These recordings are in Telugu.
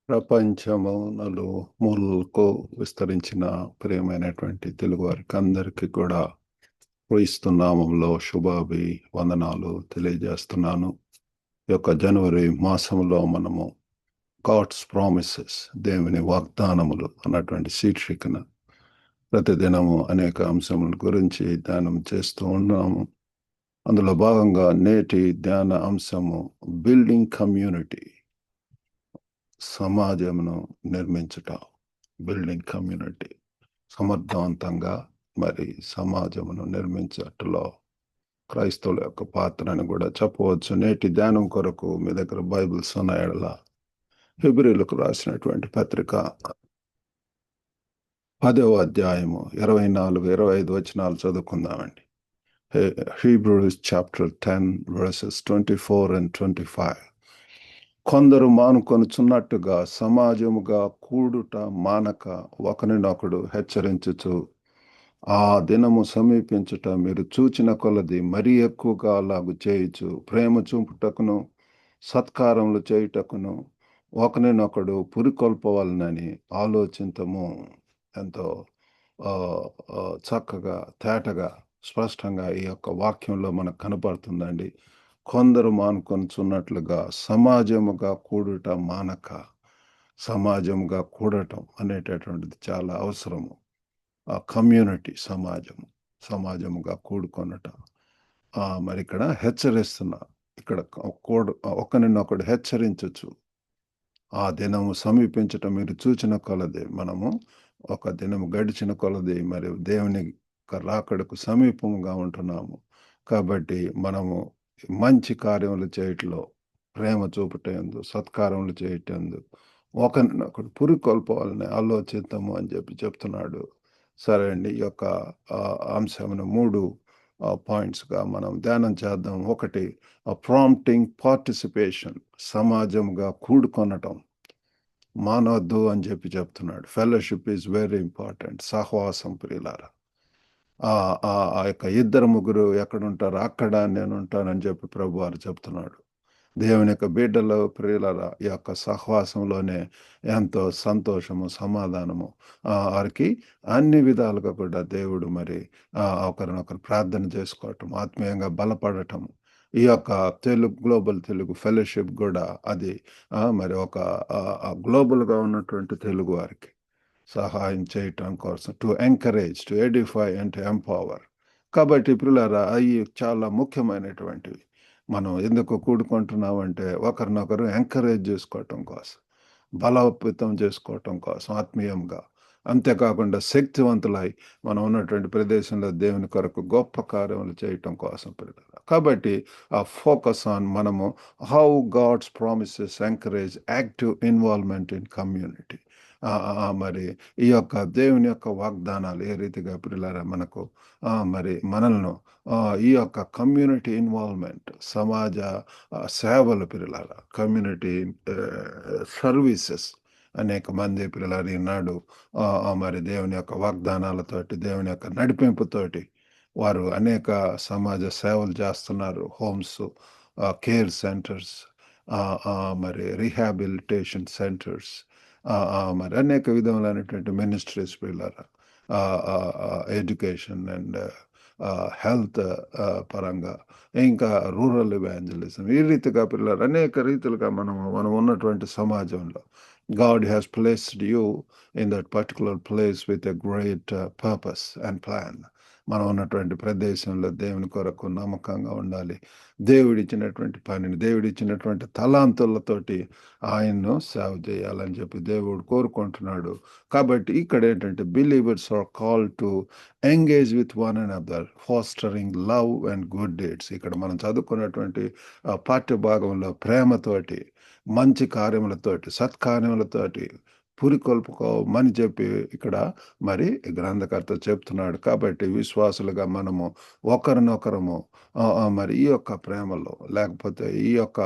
ప్రపంచము నలుమూలలకు విస్తరించిన ప్రియమైనటువంటి తెలుగు వారికి అందరికీ కూడా క్రీస్తు నామంలో వందనాలు తెలియజేస్తున్నాను. ఈ యొక్క జనవరి మాసంలో మనము గాడ్స్ ప్రామిసెస్, దేవుని వాగ్దానములు అన్నటువంటి శీర్షికన ప్రతిదినము అనేక అంశముల గురించి ధ్యానం చేస్తూ ఉన్నాము. అందులో భాగంగా నేటి ధ్యాన అంశము బిల్డింగ్ కమ్యూనిటీ, సమాజమును నిర్మించుట. బిల్డింగ్ కమ్యూనిటీ, సమర్థవంతంగా మరి సమాజమును నిర్మించటంలో క్రైస్తవుల యొక్క పాత్రని కూడా చెప్పవచ్చు. నేటి ధ్యానం కొరకు మీ దగ్గర బైబిల్స్ ఉన్న ఎడల హెబ్రీయులకు రాసినటువంటి పత్రిక 10వ అధ్యాయము 24-25 వచనాలు చదువుకుందామండి. Hebrews chapter 10 verses 24 and 25. కొందరు మానుకొనుచున్నట్టుగా సమాజముగా కూడుట మానక ఒకరినొకడు హెచ్చరించుచు, ఆ దినము సమీపించుట మీరు చూచిన కొలది మరీ ఎక్కువగా అలాగు చేయుచు, ప్రేమ చూపుటకును సత్కారములు చేయుటకును ఒకరినొకడు పురికొల్పవలనని ఆలోచింతము. ఎంతో చక్కగా తేటగా స్పష్టంగా ఈ యొక్క వాక్యంలో మనకు కనపడుతుందండి. కొందరు మానుకొనుచున్నట్లుగా సమాజముగా కూడుట మానక, సమాజముగా కూడటం అనేటటువంటిది చాలా అవసరము. ఆ కమ్యూనిటీ, సమాజముగా కూడుకొనటం. మరి ఇక్కడ హెచ్చరిస్తున్నారు. ఇక్కడ ఒకరినొకడు హెచ్చరించచ్చు. ఆ దినము సమీపించటం మీరు చూచిన కొలది, మనము ఒక దినము గడిచిన కొలది మరి దేవుని రాకడకు సమీపముగా ఉంటున్నాము. కాబట్టి మనము మంచి కార్యములు చేయటంలో, ప్రేమ చూపటందు, సత్కారములు చేయటందు ఒకరినొకడు పురికొల్పవాలని ఆలోచిద్దాము అని చెప్తున్నాడు. సరే అండి, ఈ యొక్క అంశమును 3 పాయింట్స్గా మనం ధ్యానం చేద్దాం. ఒకటి, ప్రాంప్టింగ్ పార్టిసిపేషన్, సమాజంగా కూడుకొనటం మానవద్దు అని చెప్తున్నాడు. Fellowship is very important. సహవాసం ప్రియులారా, ఆ యొక్క 2-3 ఎక్కడుంటారో అక్కడ నేను ఉంటానని చెప్పి ప్రభు వారు చెప్తున్నాడు. దేవుని యొక్క బిడ్డలు ప్రియులారా, ఈ యొక్క సహవాసంలోనే ఎంతో సంతోషము, సమాధానము. వారికి అన్ని విధాలుగా కూడా దేవుడు మరి ఒకరినొకరు ప్రార్థన చేసుకోవటం, ఆత్మీయంగా బలపడటం. ఈ యొక్క గ్లోబల్ తెలుగు ఫెలోషిప్ కూడా అది మరి ఒక గ్లోబల్గా ఉన్నటువంటి తెలుగు వారికి సహాయం చేయటం కోసం, to encourage, to Edify and empower. కాబట్టి పిల్లరా, అవి చాలా ముఖ్యమైనటువంటివి. మనం ఎందుకు కూడుకుంటున్నామంటే ఒకరినొకరు ఎంకరేజ్ చేసుకోవటం కోసం, బలోపేతం చేసుకోవటం కోసం ఆత్మీయంగా. అంతేకాకుండా శక్తివంతులై మనం ఉన్నటువంటి ప్రదేశంలో దేవుని కొరకు గొప్ప కార్యములు చేయటం కోసం పిల్లలు. కాబట్టి ఆ ఫోకస్ ఆన్ మనము how God's promises encourage active involvement in community. మరి ఈ యొక్క దేవుని యొక్క వాగ్దానాలు ఏ రీతిగా పిల్లల మనకు మరి మనల్ని ఈ యొక్క కమ్యూనిటీ ఇన్వాల్వ్మెంట్, సమాజ సేవలు పిల్లల, కమ్యూనిటీ సర్వీసెస్. అనేక మంది పిల్లలు ఈనాడు మరి దేవుని యొక్క వాగ్దానాలతోటి, దేవుని యొక్క నడిపింపుతోటి వారు అనేక సమాజ సేవలు చేస్తున్నారు. హోమ్స్, కేర్ సెంటర్స్, మరి రీహాబిలిటేషన్ సెంటర్స్, మరి అనేక విధములైనటువంటి మినిస్ట్రీస్ పిల్లల, ఎడ్యుకేషన్ అండ్ హెల్త్ పరంగా, ఇంకా రూరల్ ఎవాంజలిజం. ఈ రీతిగా పిల్లలు అనేక రీతిలుగా మనం ఉన్నటువంటి సమాజంలో God has placed you in that particular place with a great purpose and plan. మనం ఉన్నటువంటి ప్రదేశంలో దేవుని కొరకు నమ్మకంగా ఉండాలి. దేవుడిచ్చినటువంటి పనిని, దేవుడిచ్చినటువంటి తలాంతులతోటి ఆయన్ను సేవ చేయాలని చెప్పి దేవుడు కోరుకుంటున్నాడు. కాబట్టి ఇక్కడ ఏంటంటే believers are called to engage with one another, fostering love and good deeds. ఇక్కడ మనం చదువుకున్నటువంటి పాఠ్య భాగంలో ప్రేమతోటి, మంచి కార్యములతోటి, సత్కార్యములతోటి పురికొల్పుకోమని చెప్పి ఇక్కడ మరి గ్రంథకర్త చెప్తున్నాడు. కాబట్టి విశ్వాసులుగా మనము ఒకరినొకరము మరి ఈ యొక్క ప్రేమలో, లేకపోతే ఈ యొక్క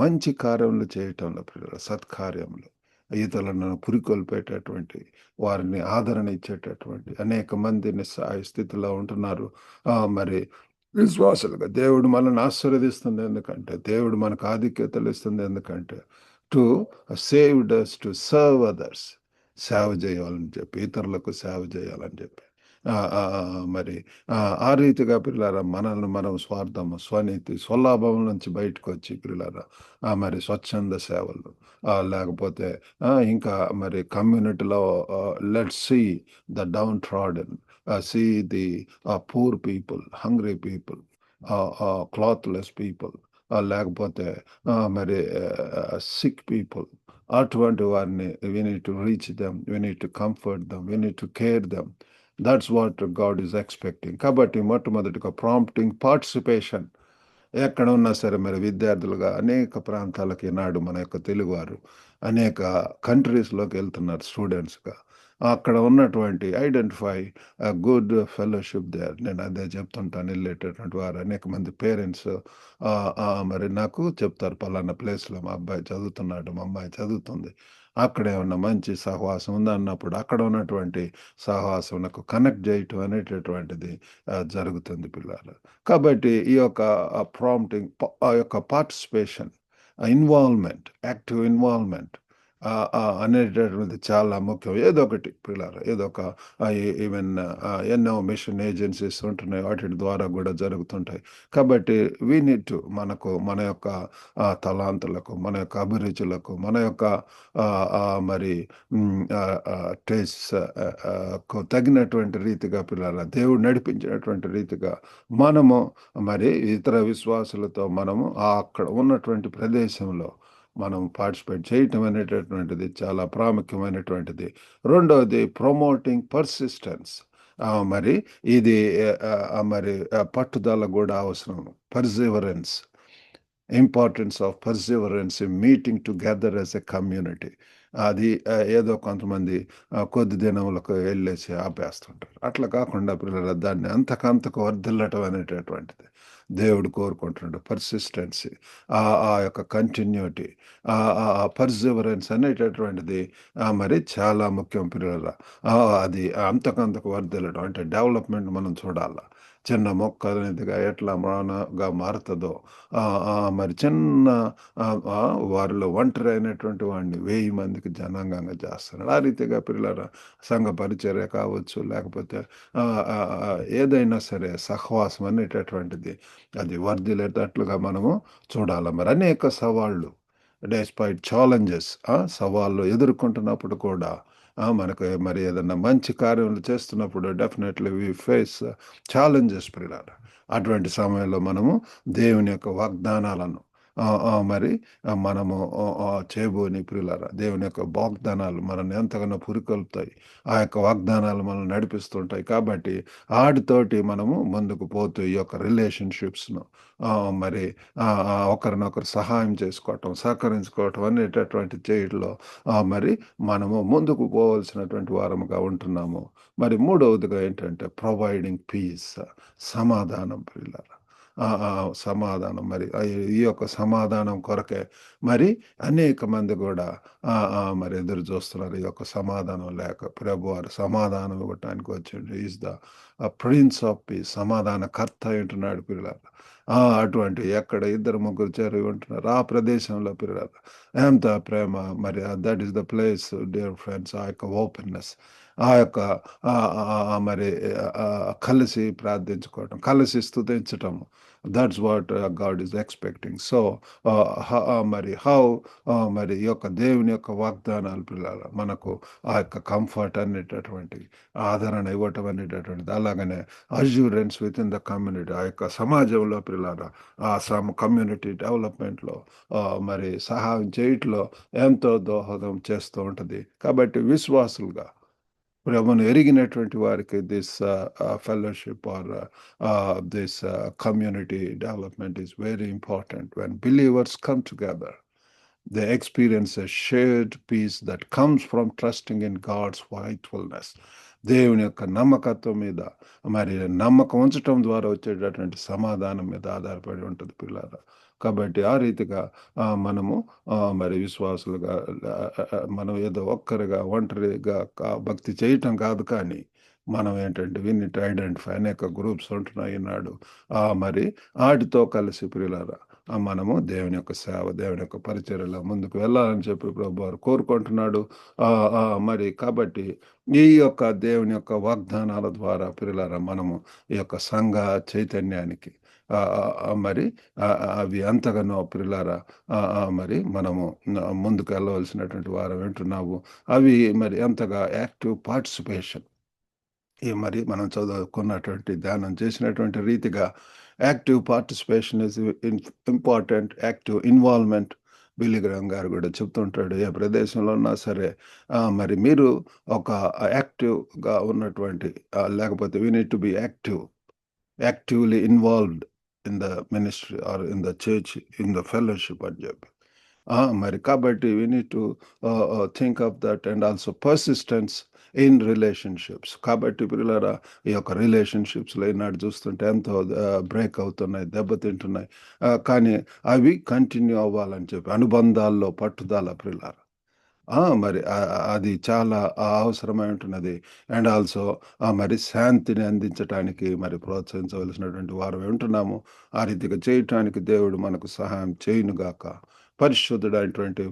మంచి కార్యములు చేయటంలో, సత్కార్యములు, ఇతరులను పురికొల్పేటటువంటి, వారిని ఆదరణ ఇచ్చేటటువంటి అనేక మంది నిస్సహాయ స్థితిలో ఉంటున్నారు. మరి విశ్వాసులుగా దేవుడు మనల్ని ఆశీర్వదిస్తుంది. ఎందుకంటే దేవుడు మనకు ఆధిక్యతలు ఇస్తుంది. ఎందుకంటే to saved us to serve others. సేవ చేయాలని చెప్పి, ఇతరులకు సేవ చేయాలని చెప్పి. మరి ఆ రీతిగా పిల్లారా మనల్ని మనం స్వార్థము, స్వనీతి, స్వలాభం నుంచి బయటకు వచ్చి పిల్లారా మరి స్వచ్ఛంద సేవలు లేకపోతే ఇంకా మరి కమ్యూనిటీలో let's see the downtrodden, see the poor people, hungry people, clothless people, లేకపోతే మరి సిక్ పీపుల్. అటువంటి వారిని we need to reach them, we need to comfort them, we need to care them. That's what God is expecting. కాబట్టి మొట్టమొదటిగా ప్రాంప్టింగ్ పార్టిసిపేషన్. ఎక్కడ ఉన్నా సరే మరి విద్యార్థులుగా అనేక ప్రాంతాలకు ఈనాడు మన యొక్క తెలుగువారు అనేక కంట్రీస్లోకి వెళ్తున్నారు స్టూడెంట్స్గా. అక్కడ ఉన్నటువంటి ఐడెంటిఫై గుడ్ ఫెలోషిప్ దేర్. నేను అదే చెప్తుంటాను. వెళ్ళేటటువంటి వారు అనేక మంది పేరెంట్స్ మరి నాకు చెప్తారు, పలానా ప్లేస్లో మా అబ్బాయి చదువుతున్నాడు, మా అమ్మాయి చదువుతుంది, అక్కడ ఏమన్నా మంచి సహవాసం ఉందన్నప్పుడు అక్కడ ఉన్నటువంటి సహవాసంకు కనెక్ట్ చేయటం అనేటటువంటిది జరుగుతుంది పిల్లలు. కాబట్టి ఈ యొక్క ప్రాంప్టింగ్, ఆ యొక్క పార్టిసిపేషన్, ఇన్వాల్వ్మెంట్, యాక్టివ్ ఇన్వాల్వ్మెంట్ అనేటటువంటిది చాలా ముఖ్యం. ఏదో ఒకటి పిల్లలు, ఏదో ఒక ఈవెన్ ఎన్నో మిషన్ ఏజెన్సీస్ ఉంటున్నాయి, వాటి ద్వారా కూడా జరుగుతుంటాయి. కాబట్టి వీ నీడ్ టు మన యొక్క తలాంతులకు, మన యొక్క అభిరుచులకు, మన యొక్క మరి టేస్ట్ తగినటువంటి రీతిగా పిల్లల దేవుడు నడిపించినటువంటి రీతిగా మనము మరి ఇతర విశ్వాసులతో మనము అక్కడ ఉన్నటువంటి ప్రదేశంలో మనం పార్టిసిపేట్ చేయటం అనేటటువంటిది చాలా ప్రాముఖ్యమైనటువంటిది. రెండవది ప్రమోటింగ్ పర్సిస్టెన్స్. మరి ఇది మరి పట్టుదల కూడా అవసరం. Perseverance, importance of Perseverance in meeting together as a community. అది ఏదో కొంతమంది కొద్ది దినములకు వెళ్ళేసి ఆపేస్తుంటారు. అట్లా కాకుండా పిల్లల దాన్ని అంతకంతకు వర్ధిల్లటం అనేటటువంటిది దేవుడు కోరుకుంటున్నాడు. పర్సిస్టెన్సీ, ఆ యొక్క కంటిన్యూటీ, పర్సివరెన్స్ అనేటటువంటిది మరి చాలా ముఖ్యం పిల్లల. అది అంతకంతకు వర్ధిల్లడం అంటే డెవలప్మెంట్ మనం చూడాలి. చిన్న మొక్క అనేదిగా ఎట్లా మారుతుందో మరి చిన్న వారిలో ఒంటరి అయినటువంటి వాడిని 1000 మందికి జనాంగంగా చేస్తున్నాడు. ఆ రీతిగా పిల్లల సంఘ పరిచర్య కావచ్చు, లేకపోతే ఏదైనా సరే సహవాసం అనేటటువంటిది అది వర్ధిల్లేటట్లుగా మనము చూడాలి. మరి అనేక సవాళ్ళు, డెస్పైట్ ఛాలెంజెస్, సవాళ్ళు ఎదుర్కొంటున్నప్పుడు కూడా మనకు మరి ఏదన్నా మంచి కార్యములు చేస్తున్నప్పుడు డెఫినెట్లీ వి ఫేస్ ఛాలెంజెస్ పిల్లలు. అటువంటి సమయంలో మనము దేవుని యొక్క వాగ్దానాలను మరి మనము చేయబోని ప్రియులారా, దేవుని యొక్క వాగ్దానాలు మనల్ని ఎంతగానో పురికొల్పుతాయి. ఆ యొక్క వాగ్దానాలు మనల్ని నడిపిస్తుంటాయి. కాబట్టి వాటితోటి మనము ముందుకు పోతూ ఈ యొక్క రిలేషన్షిప్స్ను మరి ఒకరినొకరు సహాయం చేసుకోవటం, సహకరించుకోవటం అనేటటువంటి చేయడంలో మరి మనము ముందుకు పోవలసినటువంటి వారముగా ఉంటున్నాము. మరి మూడవదిగా ఏంటంటే ప్రొవైడింగ్ పీస్, సమాధానం ప్రియులారా. సమాధానం మరి ఈ యొక్క సమాధానం కొరకే మరి అనేక మంది కూడా మరి ఎదురు చూస్తున్నారు. ఈ యొక్క సమాధానం లేక ప్రభువారు సమాధానం ఇవ్వటానికి వచ్చిండు. Is the prince of piece, సమాధాన కర్త ఉంటున్నాడు పిల్లలు. అటువంటి ఎక్కడ ఇద్దరు ముగ్గురు చేరి ఉంటున్నారు ఆ ప్రదేశంలో పిల్లలు ఎంత ప్రేమ. మరి that is the place dear friends. ఆ యొక్క ఓపెన్నెస్, ఆ యొక్క మరి కలిసి ప్రార్థించుకోవటం, కలిసి స్తుతించటం, that's what God is expecting. So మరి మరి ఈ యొక్క దేవుని యొక్క వాగ్దానాలు పిల్లల మనకు ఆ యొక్క కంఫర్ట్ అనేటటువంటి ఆదరణ ఇవ్వటం అనేటటువంటిది, అలాగనే assurance with in the community, ఆ యొక్క సమాజంలో పిల్లల ఆ కమ్యూనిటీ డెవలప్మెంట్లో మరి సహాయం చేయట్లో ఎంతో దోహదం చేస్తూ ఉంటుంది. కాబట్టి విశ్వాసులుగా ప్రభువును ఎరిగినటువంటి వారికి this fellowship or this community development is very important. When believers come together, they experience a shared peace that comes from trusting in God's faithfulness. దేవుని యొక్క నమ్మకత్వం మీద మరి నమ్మకం ఉంచటం ద్వారా వచ్చేటటువంటి సమాధానం మీద ఆధారపడి ఉంటుంది పిల్లలు. కాబట్టి ఆ రీతిగా మనము మరి విశ్వాసులుగా మనం ఏదో ఒక్కరిగా ఒంటరిగా భక్తి చేయటం కాదు, కానీ మనం ఏంటంటే విన్ ఇట్ ఐడెంటిఫై అనేక గ్రూప్స్ ఉంటున్నాయి ఈనాడు. మరి వాటితో కలిసి ప్రియులారా మనము దేవుని యొక్క సేవ, దేవుని యొక్క పరిచర్యలో ముందుకు వెళ్ళాలని చెప్పి ప్రభువారు కోరుకుంటున్నాడు. ఆహ్, ఆహ్, మరి కాబట్టి ఈ యొక్క దేవుని యొక్క వాగ్దానాల ద్వారా ప్రియులారా మనము ఈ యొక్క సంఘ చైతన్యానికి మరి అవి ఎంతగానో ప్రియులారా మరి మనము ముందుకు వెళ్ళవలసినటువంటి వారు వింటున్నాము. అవి మరి ఎంతగా యాక్టివ్ పార్టిసిపేషన్ మరి మనం చదువుకున్నటువంటి ధ్యానం చేసినటువంటి రీతిగా active participation is important. Active involvement Billy Graham గారు గూడా చెప్తుంటాడు. ఏ ప్రదేశంలో ఉన్నా సరే మరి మీరు ఒక యాక్టివ్‌గా ఉన్నటువంటి లేకపోతే we need to be actively involved in the ministry or in the church, in the fellowship అని జెప్పి. మరి కాబట్టి we need to think of that and also persistence in relationships. కాబట్టి ప్రియులారా ఈ యొక్క రిలేషన్‌షిప్స్‌లో ఈనాడు చూస్తుంటే ఎంతో బ్రేక్ అవుతున్నాయి, దెబ్బతింటున్నాయి. కానీ అవి కంటిన్యూ అవ్వాలని చెప్పి అనుబంధాల్లో పట్టుదల ప్రియులారా. మరి అది చాలా అవసరమై ఉంటున్నది. అండ్ ఆల్సో మరి శాంతిని అందించటానికి మరి ప్రోత్సహించవలసినటువంటి వారమై ఉంటున్నాము. ఆ రీతిగా చేయటానికి దేవుడు మనకు సహాయం చేయునుగాక. పరిశుద్ధుడైనటువంటి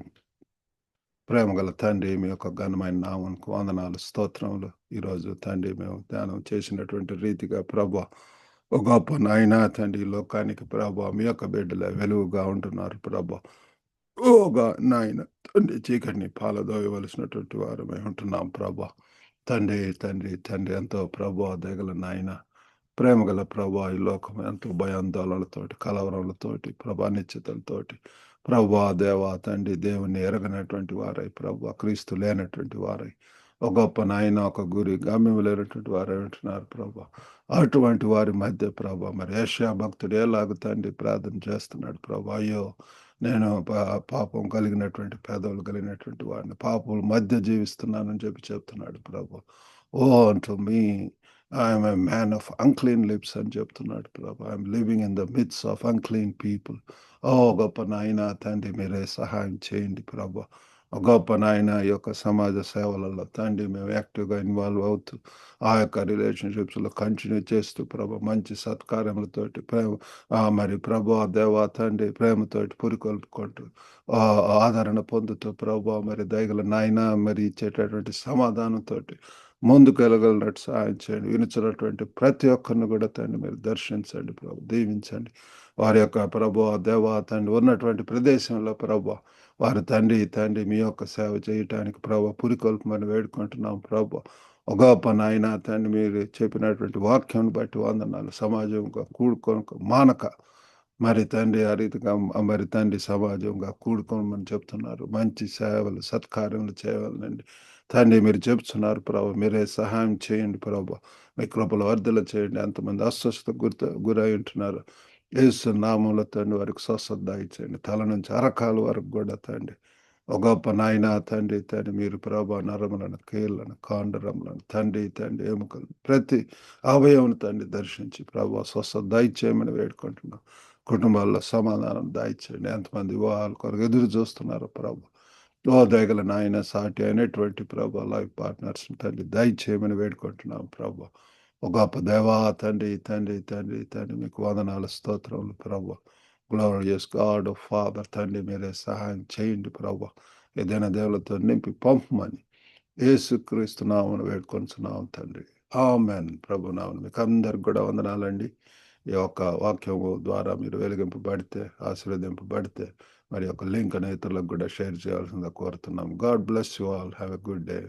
ప్రేమగల తండ్రి, మీ యొక్క ఘనమైన నామమునకు వందనాలు, స్తోత్రములు. ఈరోజు తండ్రి మేము ధ్యానం చేసినటువంటి రీతిగా ప్రభా, ఓ గొప్ప నాయనా తండ్రి, ఈ లోకానికి ప్రభా మీ యొక్క బిడ్డలే వెలుగుగా ఉంటున్నారు ప్రభా. నాయన తండ్రి చీకటిని పాలదోయవలసినటువంటి వారమై ఉంటున్నాం ప్రభా. తండ్రి, తండ్రి, తండ్రి ఎంతో ప్రభా దయగల నాయన, ప్రేమగల ప్రభా ఈ లోకం ఎంతో భయాందోళనలతోటి, కలవరములతోటి, ప్రభా నిశ్చితలతోటి, ప్రభా దేవా తండ్రి దేవుని ఎరగనటువంటి వారై, ప్రభా క్రీస్తు లేనటువంటి వారై, ఒక గొప్ప నాయన, ఒక గురి గమ్యం లేనటువంటి వారై ఉంటున్నారు ప్రభా. అటువంటి వారి మధ్య ప్రభా మరి యెషయా భక్తుడు ఎలాగ తండ్రి ప్రార్థన చేస్తున్నాడు ప్రభా. అయ్యో నేను పాపం కలిగినటువంటి పేదవులు కలిగినటువంటి వాడిని, పాపముల మధ్య జీవిస్తున్నానని చెప్పి చెప్తున్నాడు ప్రభా. అంటూ me I'm a man of unclean lips అని చెప్తున్నాడు ప్రభా. I'm living in the mids of unclean people. గొప్ప నాయన తండ్రి మీరే సహాయం చేయండి ప్రభా. గొప్ప నాయన ఈ యొక్క సమాజ సేవలలో తండ్రి మేము యాక్టివ్‌గా ఇన్వాల్వ్ అవుతూ, ఆ యొక్క రిలేషన్‌షిప్స్‌లో కంటిన్యూ చేస్తూ ప్రభా మంచి సత్కార్యములతోటి మరి ప్రభువా దేవా తండ్రి ప్రేమతోటి పురికొల్పుకుంటూ ఆదరణ పొందుతూ ప్రభా మరి దయగల నాయన మరి ఇచ్చేటటువంటి సమాధానంతోటి ముందుకెళ్ళగలిగినట్టు సహాయం చేయండి. వినుచున్నటువంటి ప్రతి ఒక్కరిని కూడా తండ్రి మీరు దర్శించండి ప్రభు, దీవించండి. వారి యొక్క ప్రభువా దేవా తండ్రి ఉన్నటువంటి ప్రదేశంలో ప్రభా వారి తండ్రి మీ యొక్క సేవ చేయటానికి ప్రభా పురికొల్పమని వేడుకుంటున్నాం ప్రభా. ఒక గొప్ప నాయన తండ్రి మీరు చెప్పినటువంటి వాక్యం బట్టి వందనాలు. సమాజంగా కూడుకొనక మానక మరి తండ్రి ఆ రీతిగా మరి తండ్రి సమాజంగా కూడుకోమని చెప్తున్నారు. మంచి సేవలు, సత్కార్యములు చేయవాలండి. తండ్రి మీరు చెప్తున్నారు ప్రభు, మీరే సహాయం చేయండి ప్రభు. మీ కృపలో వర్ధల చేయండి. ఎంతమంది అస్వస్థత గురై ఉంటున్నారు. యేసు నామములో తండ్రి వారికి స్వస్థత దయచేయండి. తల నుంచి అరకాల వరకు కూడా తండ్రి ఒక గొప్ప నాయన తండ్రి మీరు ప్రభా నరములను, కీళ్ళను, కాండరములను తండ్రి ఎముకలు ప్రతి అవయవం తండ్రి దర్శించి ప్రభా స్వస్థత దయచేయమని వేడుకుంటున్నాం. కుటుంబాల్లో సమాధానం దయచేయండి. ఎంతమంది వివాహాల కొరకు ఎదురు చూస్తున్నారు ప్రభు. దయగల నాయన సాటి అయినటువంటి ప్రభా లైఫ్ పార్ట్నర్స్ తండ్రి దయచేయమని వేడుకుంటున్నాం ప్రభు. ఒక గొప్ప దేవా తండ్రి మీకు వందనాలు, స్తోత్రములు ప్రభు. గ్లోరియస్ గాడ్ ఆఫ్ ఫాదర్ తండ్రి మీరే సహాయం చేయండి ప్రభు. ఏదైనా దేవులతో నింపి పంపమని యేసుక్రీస్తు నామమున వేడుకొంచున్నాం తండ్రి. ఆమేన్. ప్రభు నామమున మీకు అందరికి కూడా వందనాలండి. ఈ యొక్క వాక్యము ద్వారా మీరు వెలిగింపబడితే, ఆశీర్వదింపబడితే మరి యొక్క లింక్ ఇతరులకు కూడా షేర్ చేయాల్సిందిగా కోరుతున్నాం. God bless you all. Have a good day.